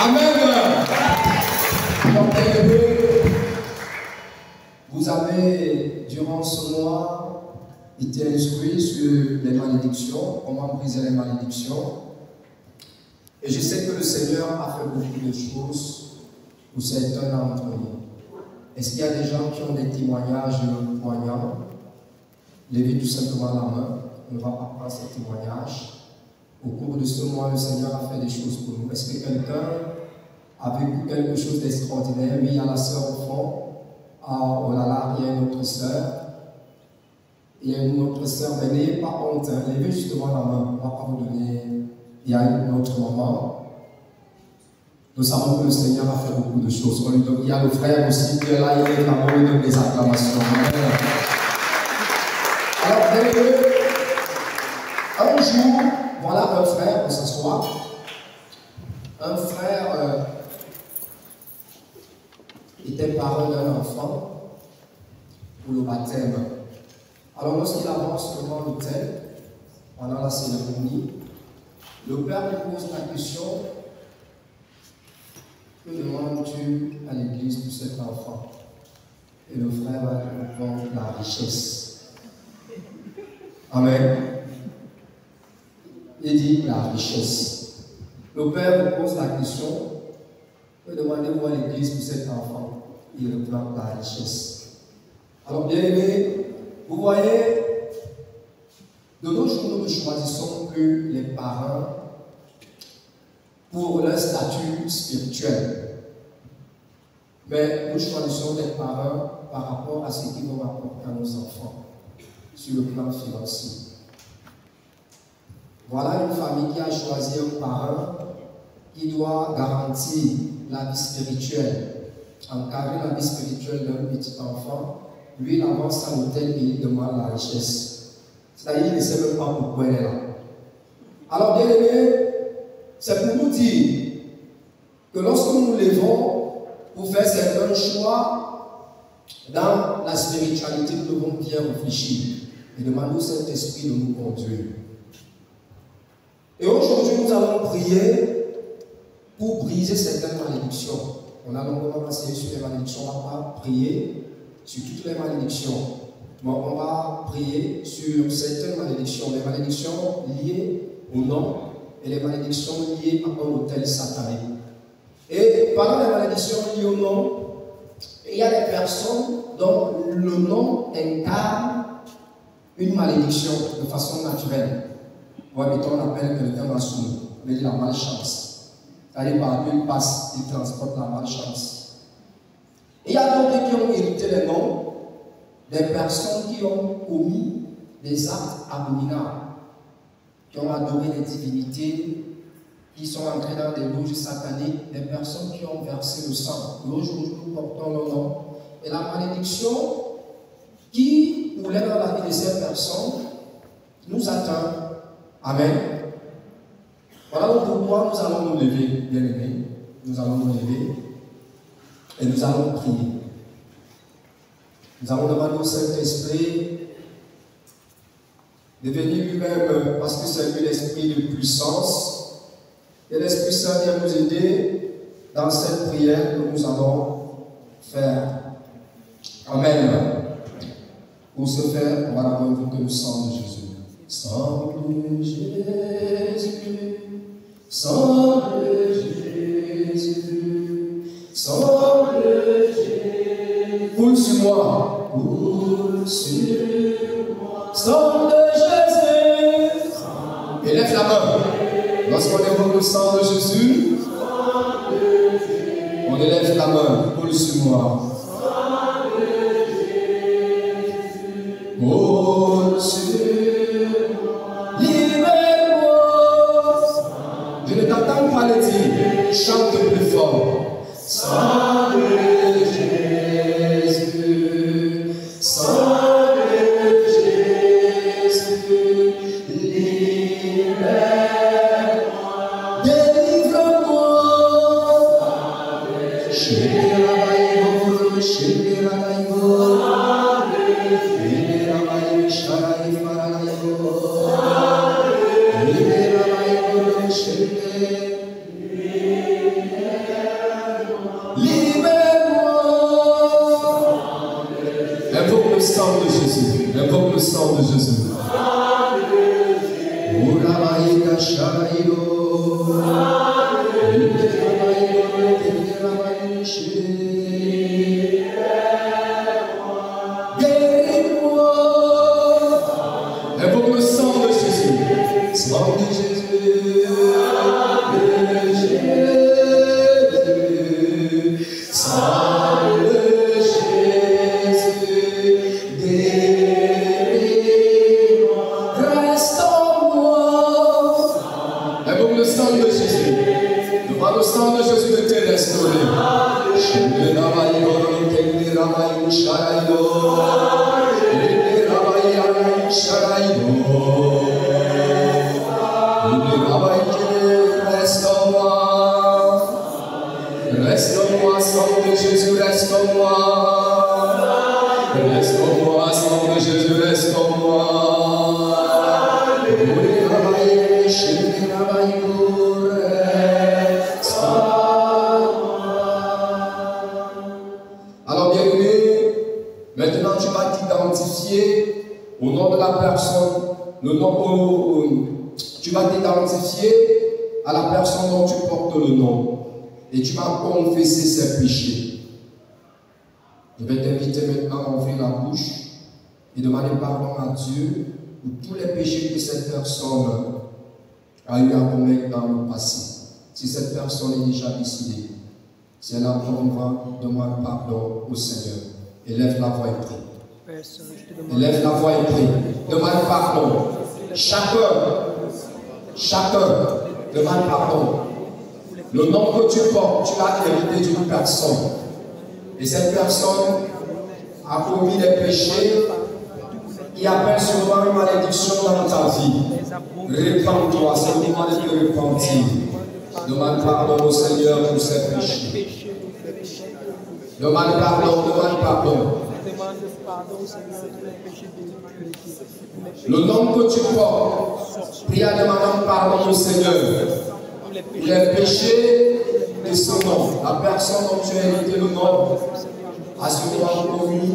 Amen. Donc, vous avez, durant ce mois, été instruits sur les malédictions, comment briser les malédictions. Et je sais que le Seigneur a fait beaucoup de choses pour certains d'entre nous. Est-ce qu'il y a des gens qui ont des témoignages poignants? Levez tout simplement la main. On ne va pas prendre ces témoignages. Au cours de ce mois, le Seigneur a fait des choses pour nous. Est-ce que quelqu'un a vécu quelque chose d'extraordinaire? Oui, il y a la sœur au fond. Ah, oh là là, il y a une autre sœur. Il y a une autre sœur, mais n'ayez pas honte. Levez justement la main. On ne va pas vous donner. Il y a une autre maman. Nous savons que le Seigneur a fait beaucoup de choses. Il y a le frère aussi qui est là, il est là, il donne des acclamations. Alors, bien-aimés, un jour, voilà un frère, on s'assoit. Un frère était parent d'un enfant pour le baptême. Alors, lorsqu'il avance devant l'autel, pendant la cérémonie, le père lui pose la question: que demandes-tu à l'église pour cet enfant? Et le frère va répondre: la richesse. Amen. Il dit la richesse. Le père lui pose la question: que demandez-vous à l'église pour cet enfant? Il répond: la richesse. Alors, bien aimé, vous voyez, de nos jours, nous ne choisissons plus les parents pour leur statut spirituel. Mais nous choisissons les parents par rapport à ce qu'ils vont apporter à nos enfants sur le plan financier. Voilà une famille qui a choisi un parent qui doit garantir la vie spirituelle, encadrer la vie spirituelle d'un petit enfant. Lui, il avance à l'autel et il demande la richesse. C'est-à-dire qu'il ne sait même pas pourquoi elle est là. Alors, bien aimé, c'est pour nous dire que lorsque nous nous levons pour faire certains choix dans la spiritualité, nous devons bien réfléchir et demander au Saint-Esprit de nous conduire. Et aujourd'hui, nous allons prier pour briser certaines malédictions. On a longuement enseigné sur les malédictions, on ne va pas prier sur toutes les malédictions. Bon, on va prier sur certaines malédictions, les malédictions liées au nom et les malédictions liées à un autel satanique. Et parmi les malédictions liées au nom, il y a des personnes dont le nom incarne une malédiction de façon naturelle. Ou mettons, on appelle quelqu'un Massoum, on dit la malchance. C'est-à-dire, par là, il passe, il transporte la malchance. Et il y a d'autres qui ont hérité les noms des personnes qui ont commis des actes abominables, qui ont adoré les divinités, qui sont entrés dans des loges sataniques, des personnes qui ont versé le sang. Aujourd'hui, nous portons le nom. Et la malédiction qui roulait dans la vie de ces personnes nous atteint. Amen. Voilà pourquoi nous allons nous lever, bien-aimés. Nous allons nous lever et nous allons prier. Nous allons demander au Saint-Esprit de venir lui-même, parce que c'est lui l'esprit de puissance. Et l'Esprit Saint vient nous aider dans cette prière que nous allons faire. Amen. Pour ce faire, on va d'abord invoquer le sang de Jésus. Sang de Jésus, sang de Jésus, sang de Jésus, coule sur moi, coule sur moi, sang de Jésus, élève la main. Lorsqu'on évoque le sang de Jésus, on élève la main, coule sur moi. Coule sur moi, libère-moi. Je ne t'entends pas le dire, chante plus fort. Sang de Jésus, sang de Jésus, libère-moi, délivre-moi. le sang de Jésus. Invoque le sang de Jésus. Sang de Jésus. Sang de Jésus. Guéris-moi. Reste en moi. Invoque le sang de Jésus. Devant le sang de Jésus de te restaurer. Reste en moi. Reste en moi, sang de Jésus, reste en moi. Reste en moi, sang de Jésus, reste en moi. Alors bien aimé, maintenant tu vas t'identifier au nom de la personne, tu vas t'identifier à la personne dont tu portes le nom et tu vas confesser ses péchés. Je vais t'inviter maintenant à ouvrir la bouche et demander pardon à Dieu pour tous les péchés que cette personne a eu à commettre dans le passé. Si cette personne est déjà décidée, si elle a encore demande pardon au Seigneur. Élève la voix et prie. Élève la voix et prie. Demande pardon. Chacun demande pardon. Le nom que tu portes, tu l'as hérité d'une personne. Et cette personne a commis des péchés qui appellent souvent une malédiction dans ta vie. Répands-toi, c'est le moment de te repentir. Demande pardon au Seigneur pour ses péchés. Demande pardon, demande pardon. Le nom que tu portes, prie en demandant pardon au Seigneur pour les péchés de son nom. La personne dont tu as hérité le nom a souvent commis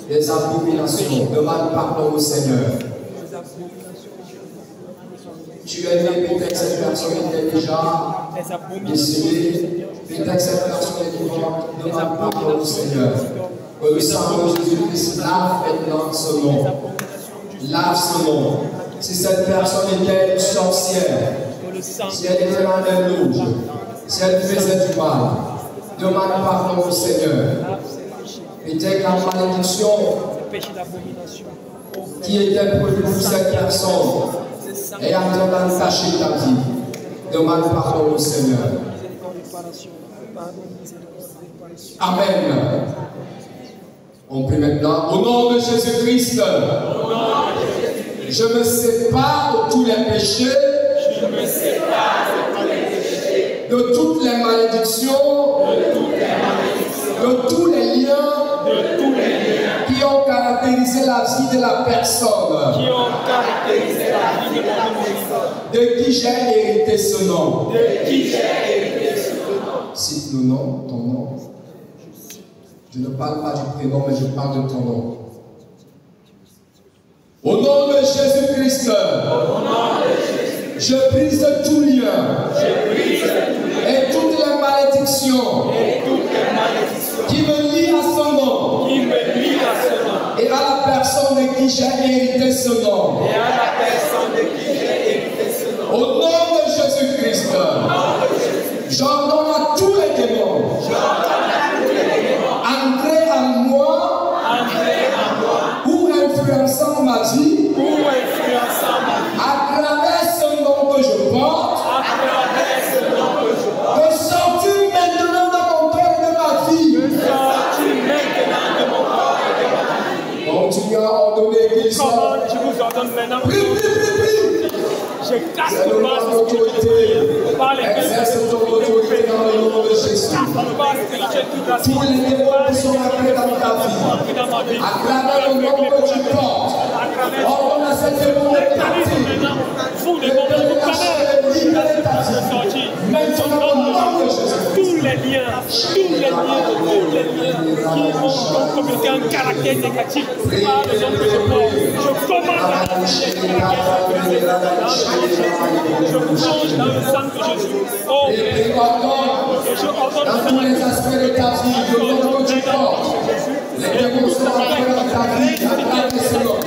des abominations. Demande pardon au Seigneur. Tu es né, peut-être que cette personne était déjà décédée. Peut-être que cette personne est vivante. Demande pardon au Seigneur. Que le sang de Jésus-Christ lave maintenant ce nom. Lave ce nom. Si cette personne était une sorcière, si elle était dans des louches, si elle faisait du mal, demande pardon au Seigneur. Peut-être la malédiction qui était prévue pour cette personne et en train d'entacher ta vie, demande pardon au Seigneur. Amen. On prie maintenant au nom de Jésus-Christ. Je me sépare de tous les péchés, de toutes les malédictions, de tous les liens qui ont caractérisé la vie de la personne, de qui j'ai hérité ce nom. Cite le nom, ton nom. Je ne parle pas du prénom, mais je parle de ton nom. Au nom de Jésus-Christ, je brise tout lien et toutes les malédictions qui me lient à son nom et à la personne de qui j'ai hérité ce nom. Au nom de Jésus-Christ, j'ordonne à tous les démons entrer en moi ou influençant ma vie à travers ce nom que je porte, de sortir maintenant de mon cœur et de ma vie. Continue à ordonner qu'il soit. Prie. C'est le nom d'autorité. Exerce ton autorité dans le nom de Jésus. Tous les démons qui sont entrés dans ta vie, à travers le nom que tu portes, ordonne à ces démons de partir, de te lâcher et libérer ta vie. Maintenant, au nom de Jésus. tous les liens qui ont communiqué un caractère négatif par le nom de ce corps. Je commande à je plonge dans le sang de Jésus. Oh, et je ordonne dans tous les aspects de ta vie, le nom que tu portes, les démons sont entrés dans ta vie, à travers ce nom.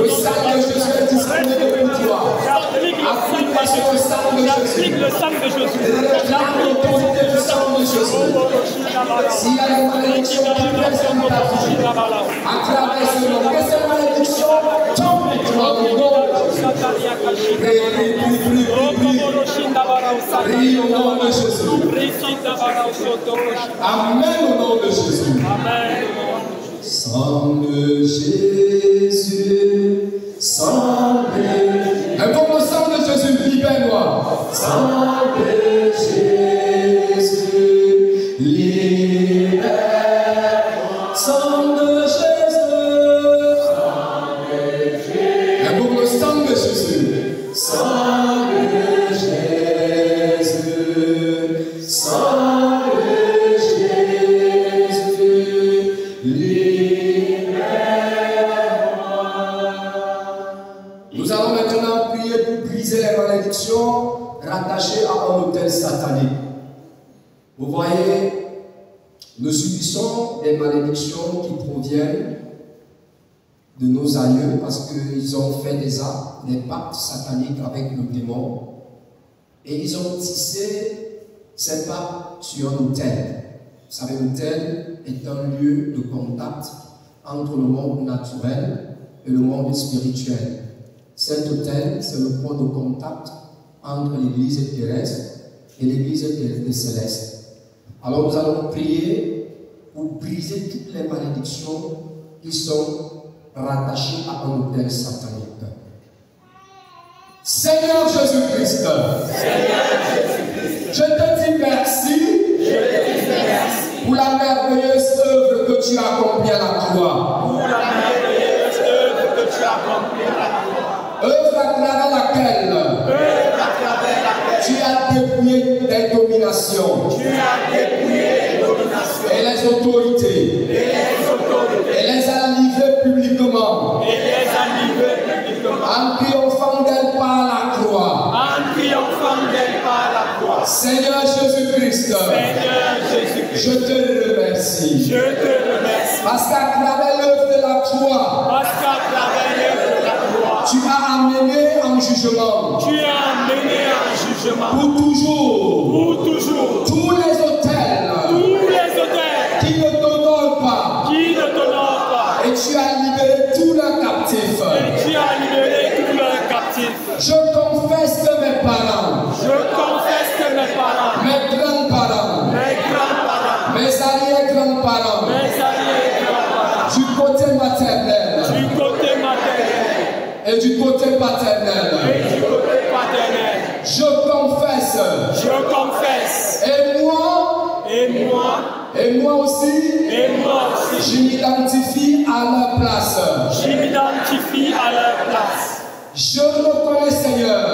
Le sang de Jésus est disponible pour toi. Applique le sang de Jésus. Le sang de Jésus. Réclame l'autorité du sang de Jésus. S'il y a des malédictions qui pèsent sur ta vie, à travers ce nom, que ces malédictions tombent dans le nom de Jésus. Prie au nom de Jésus. Amen au nom de Jésus. Amen. Sang de Jésus, sang de Jésus. Invoque le sang de Jésus, libère-moi. Sang de Jésus, libère-moi. Sang de Jésus, invoque le sang de Jésus. Sang de Jésus, sang de Jésus, libère-moi. Nous allons maintenant prier pour briser les malédictions rattachées à un autel satanique. Vous voyez, nous subissons des malédictions qui proviennent de nos aïeux parce qu'ils ont fait des pactes sataniques avec le démon et ils ont tissé ces pactes sur un autel. Vous savez, l'autel est un lieu de contact entre le monde naturel et le monde spirituel. Cet autel, c'est le point de contact entre l'église terrestre et l'église céleste. Alors nous allons prier pour briser toutes les malédictions qui sont rattachées à un autel satanique. Seigneur Jésus-Christ, je te dis merci pour la merveilleuse œuvre que tu as accomplie à la croix. Œuvre à travers laquelle tu as dépouillé des dominations et les autorités et les as livrées publiquement en triomphant d'elle par la croix. Seigneur Jésus-Christ, je te remercie. Parce qu'à travers l'œuvre de la croix, tu as amené en jugement. Pour toujours. Tous les autels. Qui ne t'honorent pas. Et tu as libéré tous leurs captifs. Je confesse que mes parents. Mes grands-parents. Mes arrière-grands-parents. Du côté maternel. Et du côté paternel. Je confesse. Et moi aussi. Je m'identifie à leur place. Je reconnais, Seigneur.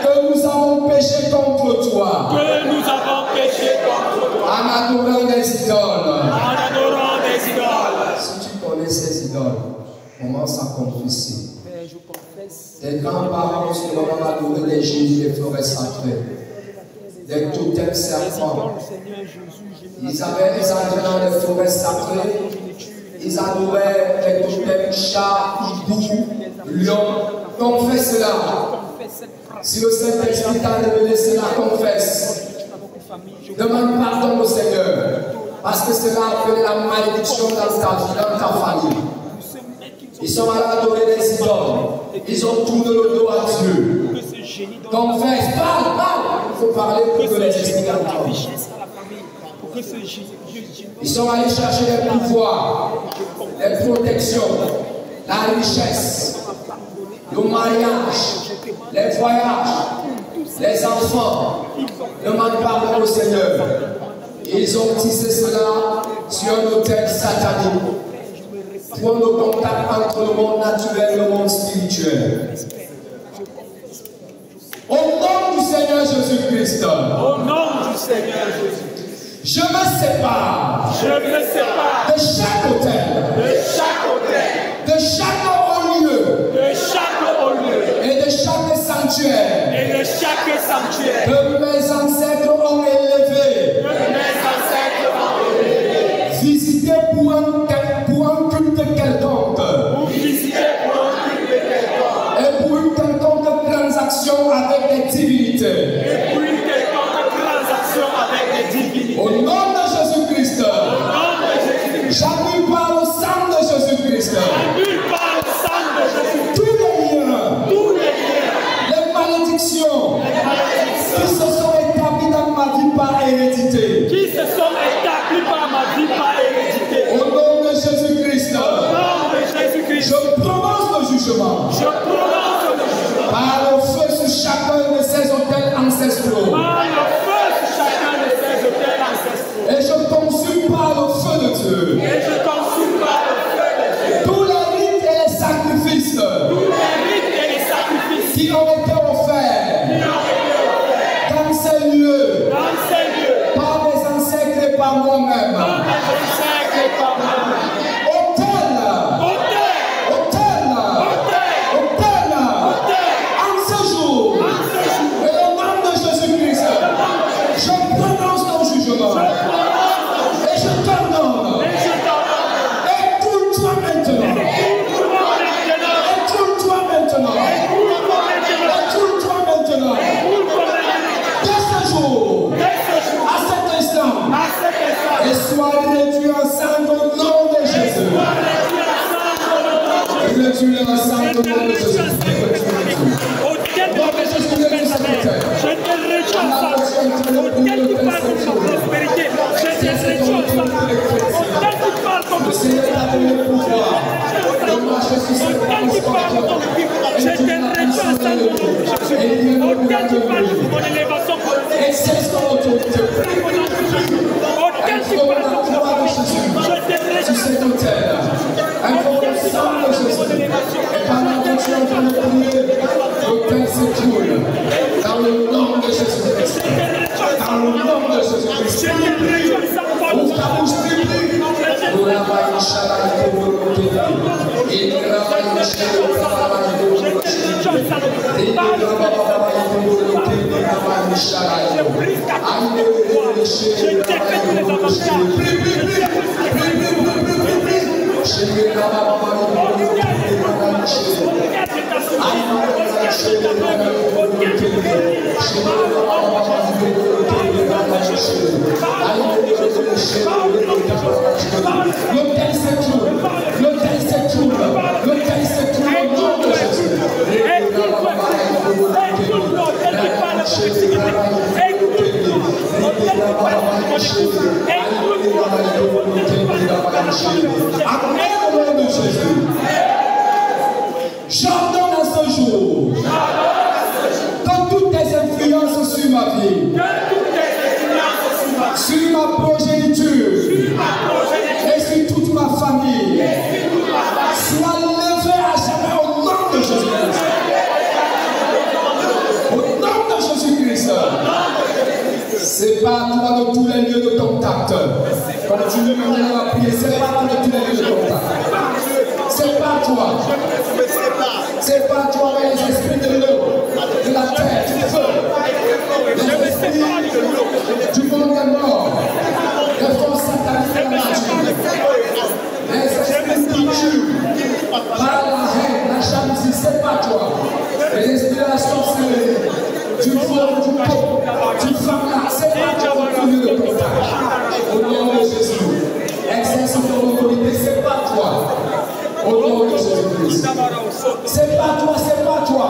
Que nous avons péché contre toi. En adorant des idoles. Si tu connais ces idoles, commence à confesser. Tes grands-parents, ce moment, adoraient des génies des forêts sacrées, des totems serpents. Ils entraient dans les forêts sacrées, ils adoraient les totems chats, hiboux, lions. Confesse cela. Si le Saint-Esprit t'a révélé cela, confesse. Demande pardon au Seigneur, parce que cela a fait la malédiction dans ta vie, dans ta famille. Ils sont allés adorer des idoles. Ils ont tourné le dos à Dieu. Confesse, parle. Il faut parler pour que les esprits entendent. Ils sont allés chercher les pouvoirs, les protections, la richesse, le mariage, les voyages, les enfants. Demande pardon au Seigneur. Ils ont tissé cela sur un autel satanique. Point de contact entre le monde naturel et le monde spirituel. Au nom du Seigneur de Jésus-Christ. Au nom du Seigneur Jésus. Je me sépare. Je me sépare de chaque autel. de chaque autel. De chaque haut lieu. De chaque haut lieu. Et de chaque sanctuaire. Et de chaque sanctuaire. Que mes ancêtres ont élevé. Que mes ancêtres ont élevé. Visité pour un culte quelconque. Pour visiter pour un culte quelconque. Et pour une quelconque transaction avec des divinités. Et pour une quelconque transaction avec des divinités. Au nom de Jésus-Christ. J'annule par le sang de Jésus-Christ. Annule par le sang de Jésus. Tous les liens. Les malédictions. Qui se sont établis dans ma vie par hérédité. Qui se sont établis par ma vie par hérédité. Au nom de Jésus-Christ. Au nom de Jésus-Christ. Je prononce le jugement. Je prononce le jugement. Par le feu sur chacun de ces autels ancestraux. Par le feu sur chacun de ces autels ancestraux. Et je consume par le feu de Dieu. Et je consume par le feu de Dieu. Tous les rites et les sacrifices. Tous les rites et les sacrifices Qui ont été offerts. qui ont été offerts Dans ces lieux. dans ces lieux. Par mes ancêtres et par moi-même. Par mes ancêtres et par moi-même. Autel. Autel. Autel. Autel. Autel. Autel. En ce jour. En ce jour. Et au nom de Jésus-Christ. Je prononce ton jugement. Je prononce Et je t'ordonne. et je t'ordonne. Écoute-toi maintenant. Écoute-moi maintenant. Écoute-toi maintenant. Écoute-moi maintenant. Écoute-toi maintenant. Écoute-moi maintenant. Dès ce jour, Dès ce jour, à cet instant, à cet instant, et sois réduit en sang au nom de Jésus. Réduis en sang au nom de Jésus. auquel tu peux je te réjouis ensemble. Auquel tu parles contre ma prospérité, je te réjouis ensemble. Auquel tu parles contre Le Seigneur t'a donné le pouvoir de marcher sur cette auquel tu parles contre mon vie, je te réjouis ensemble au nom de Jésus. Auquel tu parles contre mon élévation, exerce ton autorité. auquel tu parles contre mon vie, je te réjouis Sur cet autel, invoque le sang de Jésus. Et pendant que tu es en train de prier, l'autel s'écoule. Dans le nom de Jésus-Christ. Dans le nom de Jésus-Christ. Ouvre ta bouche, prie. Nous travaillons Inch'Allah pour le côté. Et nous travaillons Inch'Allah pour le côté. Et nous travaillons pour le côté. Nous travaillons l'autel s'écoule. L'autel s'écoule. L'autel s'écoule au nom de Jésus. Amen au nom de Jésus. J'ordonne à ce jour que toutes tes influences sur ma vie, sur ma progéniture et sur toute ma famille soient levées à jamais au nom de Jésus-Christ. Au nom de Jésus-Christ. Sépare-toi de tous les lieux de contact. Continue maintenant à prier. Sépare-toi de tous les lieux de contact. Sépare-toi. Sépare-toi avec les esprits de l'eau, de la terre, du feu, les esprits du monde des morts, les forces sataniques de la nature, les esprits qui tuent par la haine, la jalousie. Sépare-toi. Les esprits de la sorcellerie, du vol, du pot, du fardeau. Sépare-toi de tous les lieux de contact. Au nom de Jésus, exerce ton autorité. Sépare-toi. Au nom de Jésus-Christ. C'est pas toi, c'est pas toi.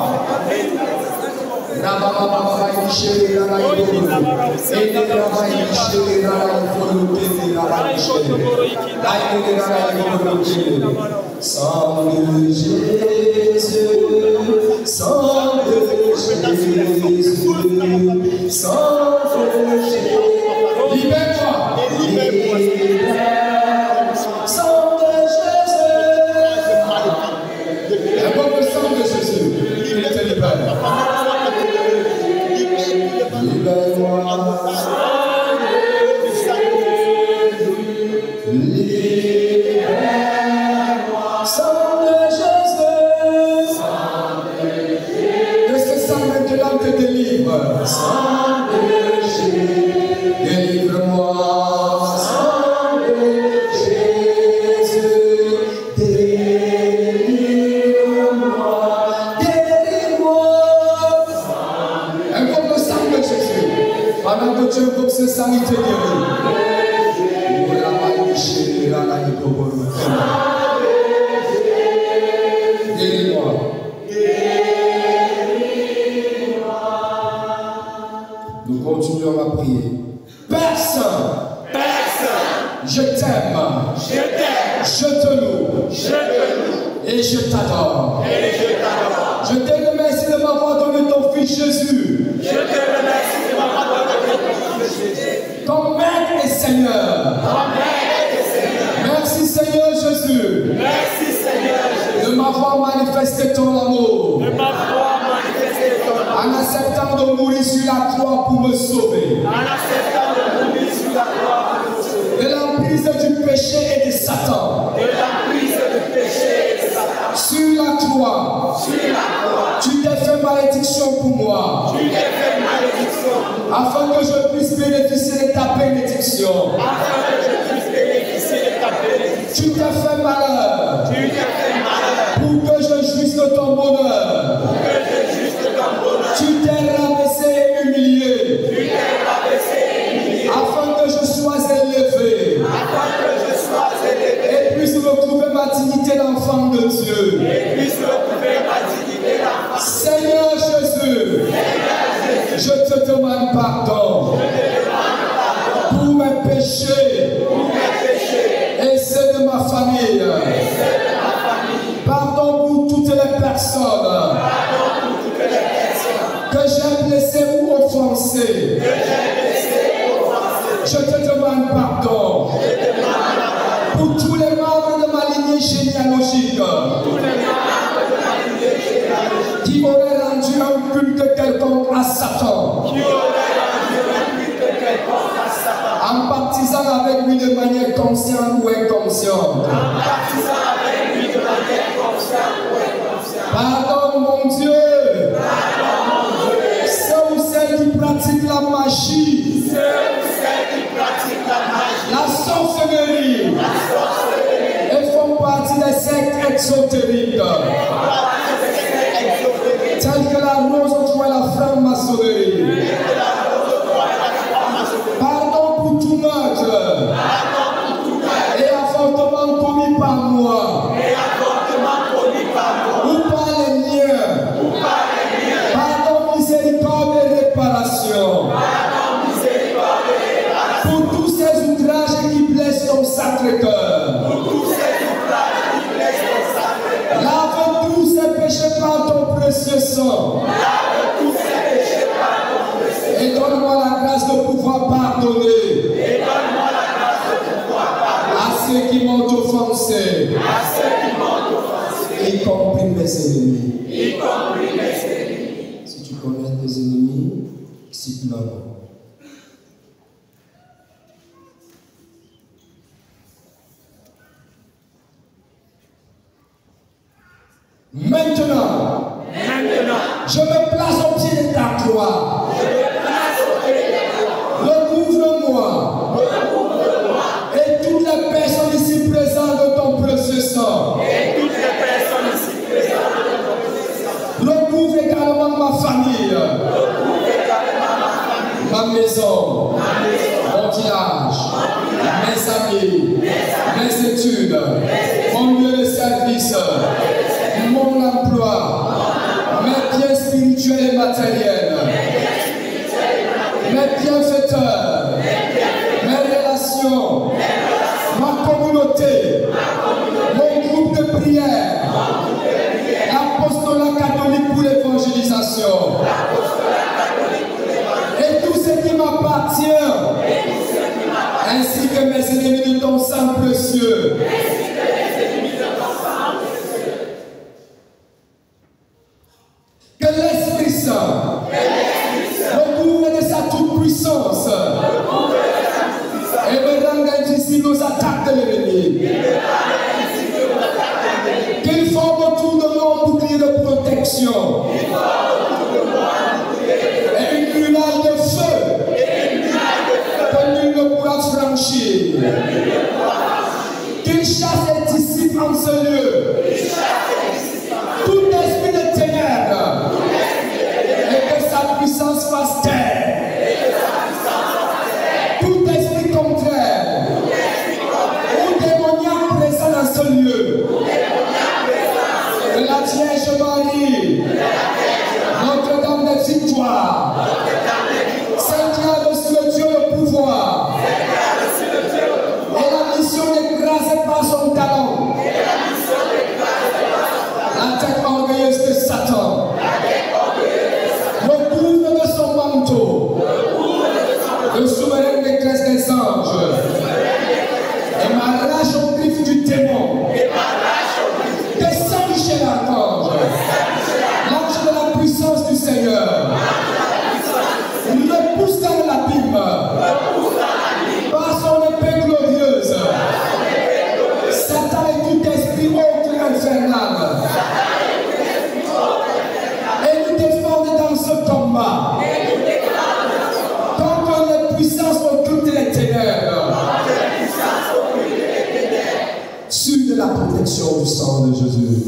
Sang de Jésus, sang de Jésus, sang de Jésus. Libère-toi, libère. Sang de Jésus. Invoque le sang de Jésus. Il te libère. Pendant que tu invoques ce sang, il te guérit. Guéris-moi. Nous continuons à prier. Personne. Je t'aime. Je te loue. Et je t'adore. Je te remercie de m'avoir donné ton fils Jésus. Ton maître et Seigneur. Merci Seigneur Jésus. De m'avoir manifesté ton amour. En acceptant de mourir sur la croix pour me sauver. De l'emprise du péché et de Satan. Sur la croix. Tu t'es fait malédiction pour moi. Afin que je puisse bénéficier de ta bénédiction. Tu t'es fait malheur. Pour que je jouisse de ton bonheur. Tu t'es rabaissé et humilié. Afin que je sois élevé. Et puisse retrouver ma dignité d'enfant de Dieu. Seigneur Jésus, je te demande pardon pour mes péchés et ceux de ma famille. Pardon pour toutes les personnes que j'ai blessées ou offensées. Je te demande pardon pour tous les membres de ma lignée généalogique qui auraient rendu un culte quelconque à Satan. En baptisant avec lui de manière consciente ou inconsciente. Pardonne mon Dieu. Ceux ou celles qui pratiquent la magie. La sorcellerie. Et font partie des sectes exotériques. Telles que la rose ou la franc-maçonnerie. Pardon pour tout meurtre et avortement commis par moi ou par les miens. Pardon, miséricorde et réparation pour tous ces outrages qui blessent ton Sacré-Cœur. Lave tous ces péchés par ton précieux sang. Et donne-moi la grâce de pouvoir pardonner à ceux qui m'ont offensé, y compris mes ennemis. Si tu connais tes ennemis, cite-leur. Maintenant, je me place au pied de ta croix. Recouvre-moi et toutes les personnes ici présentes de ton précieux sang. Recouvre également ma famille, ma maison, mon village, mes amis, mes études, mon lieu de service, mon emploi, mes biens spirituels et matériels, mes bienfaiteurs, mes relations, ma communauté, mon groupe de prière, l'apostolat catholique pour l'évangélisation, et tout ce qui m'appartient, ainsi que mes ennemis de ton sang précieux. Que l'Esprit Saint recouvre de sa toute-puissance et me rende invisible aux attaques de l'ennemi. Qu'il forme autour de moi un bouclier de protection et une lunale de feu victoire. Celle qui a reçu de Dieu le pouvoir. Et la mission d'écraser par son talon. La tête orgueilleuse de Satan. Le couvre de son manteau. Le souverain détresse des anges. Et m'arrache au griffe du démon. Descend Michel l'archange. L'ange de la puissance du Seigneur. Le pousse dans l'abîme. Par son épée glorieuse. Satan et tout esprit autre infernal. Et nous défendons dans ce combat. Contre les puissances occultes les ténèbres. Sur de la protection du sang de Jésus.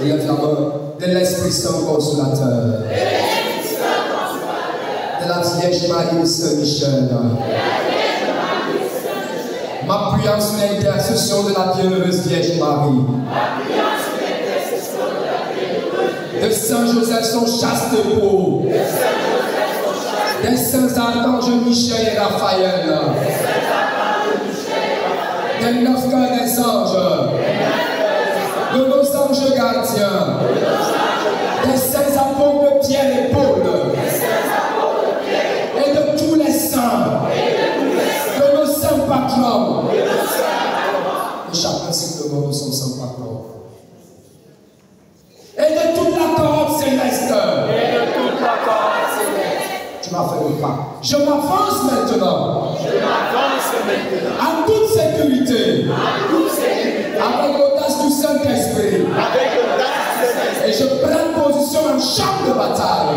Et la flamme de l'Esprit Saint consolateur. De la Vierge Marie de Saint-Michel. M'appuyant sur l'intercession de la bienheureuse Vierge Marie. De Saint Joseph son chaste époux. Des saints archanges Michel et Raphaël. Des 9 cœurs des anges. De nos anges gardiens. Des saints apôtres Pierre et Paul. Et de tous les saints. De nos saints patrons. Et chacun simplement de son saint patron. Et de toute la cohorte céleste. Tu m'as fait le pas. Je m'avance maintenant. En toute sécurité. Avec l'audace du Saint-Esprit. Et je prends position en champ de bataille.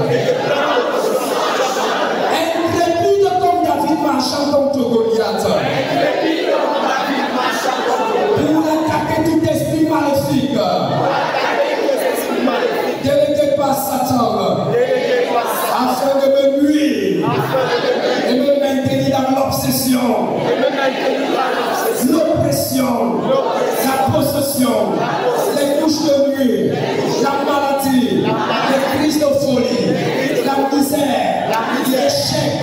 Intrépide comme David marchant contre Goliath. Pour attaquer tout esprit maléfique. Délégué par Satan. Afin de me nuire. Et me maintenir dans l'obsession. L'oppression. La possession. Les couches de nuit. La maladie. Les crises de folie. La misère. L'échec.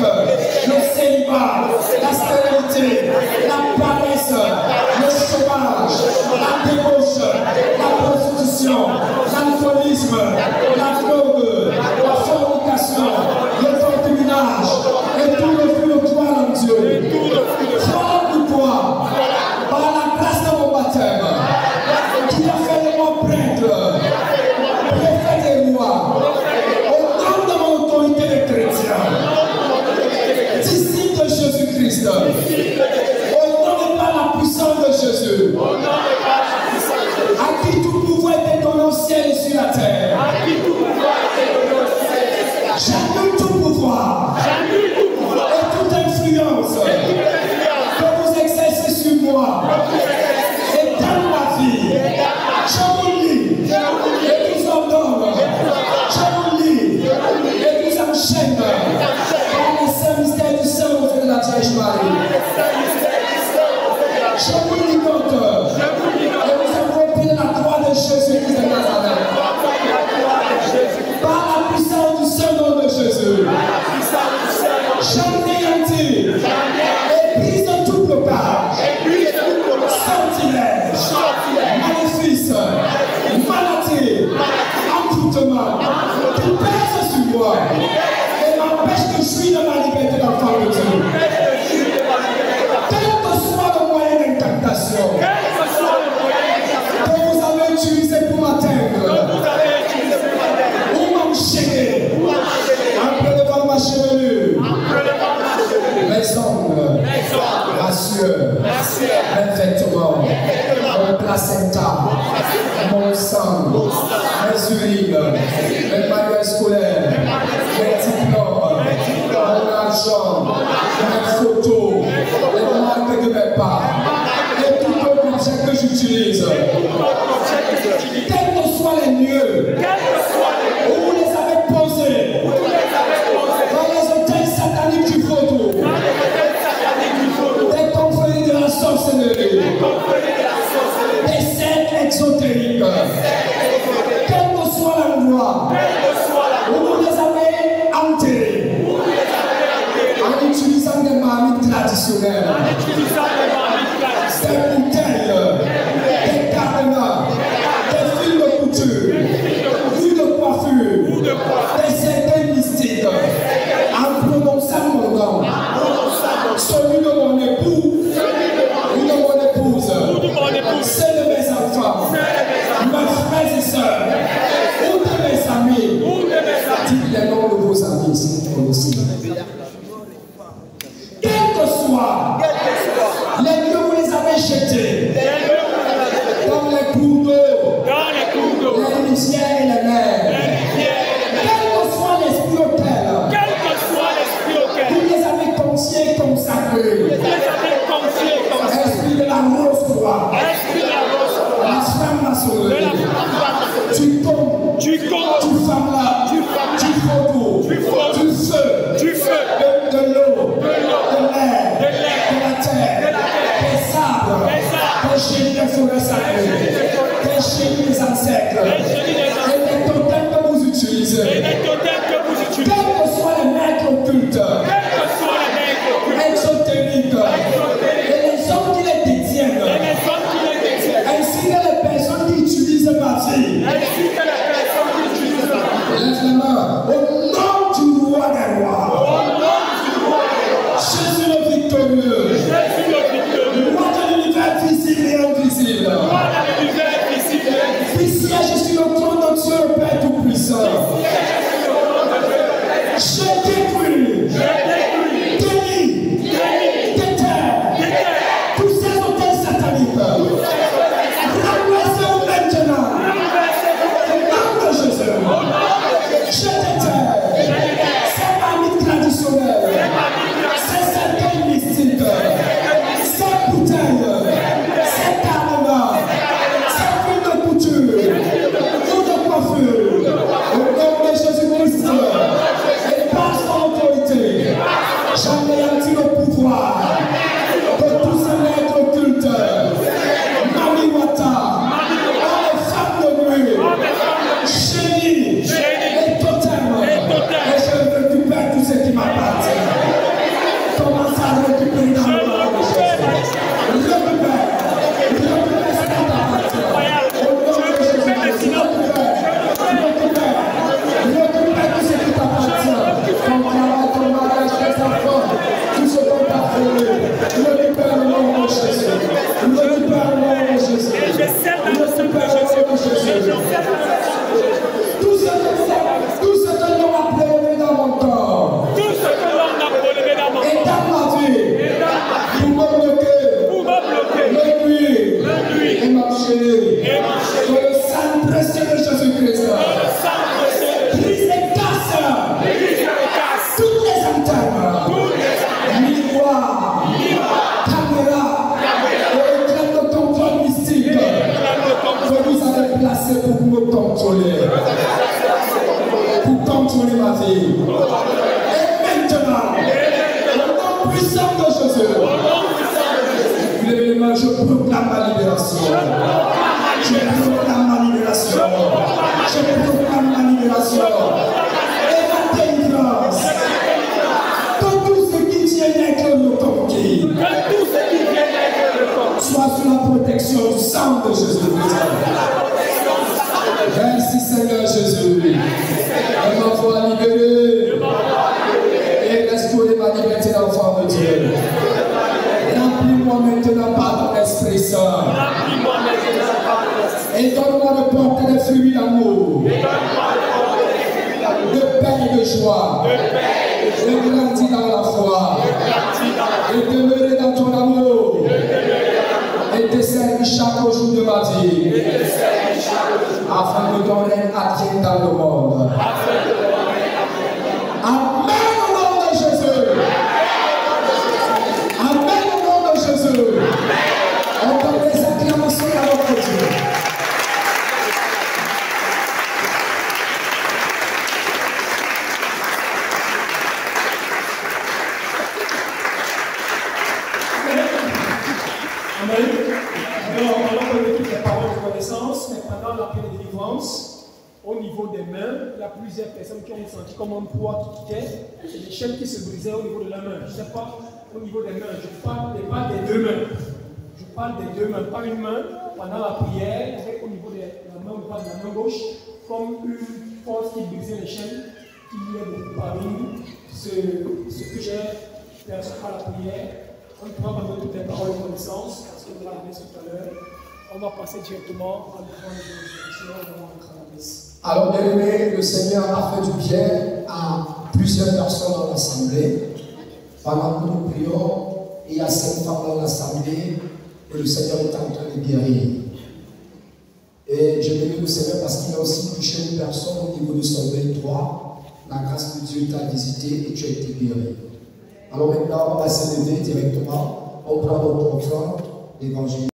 Le célibat. La stérilité. La paresse. Le chômage. La débauche. La prostitution. L'alcoolisme. La drogue. La fornication. Le concubinage. Et tout le fruit de toi en Dieu. Crois pour toi. Par la grâce de mon baptême. Qui a fait de moi prêtre. Prophète et roi. Au nom de mon autorité de chrétien. Disciple de Jésus-Christ. Au nom de par la puissance de Jésus. À qui tout pouvoir est donné au ciel et sur la terre. J'annule tout pouvoir. Et toute influence. Que vous exercez sur moi. Et dans ma vie. Je vous lis. Et vous ordonne. Je vous lis. Et vous enchaîne. Par les saints mystères du Saint-Esprit de la Vierge Marie. Je vous lis compte. Et vous appropriez la croix de Jésus-Christ de Nazareth. Par la puissance du Saint-Nom de Jésus. J'anéantis et brise tout blocage. Sortilège. Maléfice. Maladie. Envoûtement. Qui pèse sur moi. Et m'empêche de jouir de ma liberté d'enfant de Dieu. Quel que soit le moyen d'incantation que vous avez utilisé pour m'atteindre ou m'enchaîner en prélevant ma chevelure, mes ongles, ma sueur, mes vêtements, mon placenta, mon sang, mes urines, mes manuels scolaires, mes diplômes, mon argent, mes photos, les marques de mes pas, et tout autre objet que j'utilise. Quels que soient les lieux où vous les avez posés, dans les hôtels sataniques du photo, des confréries de la sorcellerie, des sectes enterrés en utilisant des marmites traditionnelles, des bouteilles, des cadenas, des fils de couture, d'huile de coiffure, des cercueils mystiques, en prononçant mon nom, celui de mon époux ou de mon épouse, ceux de mes enfants, mes frères et sœurs, ou de mes amis. Dites les noms de vos amis si vous connaissez. Quels que soient les lieux où vous les avez jetés, dans les cours d'eau, les rivières et les mers, quel que soit l'esprit auquel vous les avez confiés et consacrés, esprit de la rose-croix, la franc-maçonnerie, tu tombes, tu fermes là, tu photos, du feu, de l'eau, de l'air, de la terre, des arbres, des génies des forêts sacrées, des génies des ancêtres, et des totems que vous utilisez, quels que soient les maîtres occultes, exotériques, et les hommes qui les détiennent, ainsi que les personnes qui utilisent ma vie. Lève la main. Au nom du roi des rois. Jésus le victorieux. Roi de l'univers visible et invisible. Qui siège sur le trône de Dieu le Père Tout-Puissant. Je détruis, délie, déterre tous ces hôtels sataniques. Renversez-vous maintenant. Au nom de Jésus. Je déterre ces marmites traditionnelles, ces cercueils mystiques, ces bouteilles, ces cadenas, ces fils de couture, ou de coiffure, au nom de Jésus-Christ, et par son autorité, j'anéantis le pouvoir de tous ces maîtres occultes, Maliwata, les femmes de nuit, génie, et totem, et je récupère tout ce qui m'appartient. Commence à récupérer dans le nom de Jésus. Récupère ce qui t'appartient. Au nom de Jésus, récupère tout ce qui t'appartient. Ton travail, ton mariage, tes enfants, tout ce qu'on t'a volé. Récupère le nom de Jésus. Récupère le nom de Jésus. Récupère le nom de Jésus. Tout ce que l'on a prélevé dans mon corps et dans ma vie pour me bloquer le nuit et m'enchaîner dans le sang précieux de Jésus-Christ. Brise et casse toutes les antennes, miroirs, caméras et écrans de contrôle mystique que vous avez placés pour me contrôler. Pour contrôler ma vie. Et maintenant, au nom puissant de Jésus, levez les mains, je proclame ma libération. Je proclame ma libération. Je proclame ma libération. Et ma délivrance. Que tout ce qui vient d'être le conquis soit sous la protection du sang de Jésus-Christ. Merci Seigneur Jésus. Elle m'envoie libérer et restaurer ma liberté d'enfant de Dieu. Remplis-moi maintenant par ton Esprit Saint. Et donne-moi de porter des fruits d'amour, de paix et de joie, de grandir dans la foi, et demeurer dans ton amour, et te servir chaque jour de ma vie, afin que ton règne advienne dans le monde. Amen au nom de Jésus. Amen au nom de Jésus. On donne des acclamations à notre Dieu. Amen. Alors, pendant qu'on écoute les paroles de connaissance, mais pendant la paix de délivrance, au niveau des mains, a plusieurs personnes qui ont senti comme un poids qui quittait. C'est des chaînes qui se brisaient au niveau de la main. Je ne sais pas au niveau des mains. Je parle des deux mains. Je parle des deux mains, pas une main. Pendant la prière, avec au niveau de la main droite de la main gauche, comme une force qui brisait les chaînes, qui est beaucoup parmi nous. Ce que j'ai perçu par la prière, on pourra prendre toutes les paroles de connaissance, parce qu'on l'a dit tout à l'heure. On va passer directement à l'écran de résurrection, on va rentrer à la messe. Alors, bien aimé, le Seigneur a fait du bien à plusieurs personnes dans l'assemblée. Pendant que nous prions, il y a 5 femmes dans l'assemblée et le Seigneur est en train de guérir. Et je bénis le Seigneur parce qu'il a aussi touché une personne au niveau de son 23. La grâce de Dieu t'a visité et tu as été guéri. Alors maintenant, on va se lever directement. On prend notre offrande, l'évangile.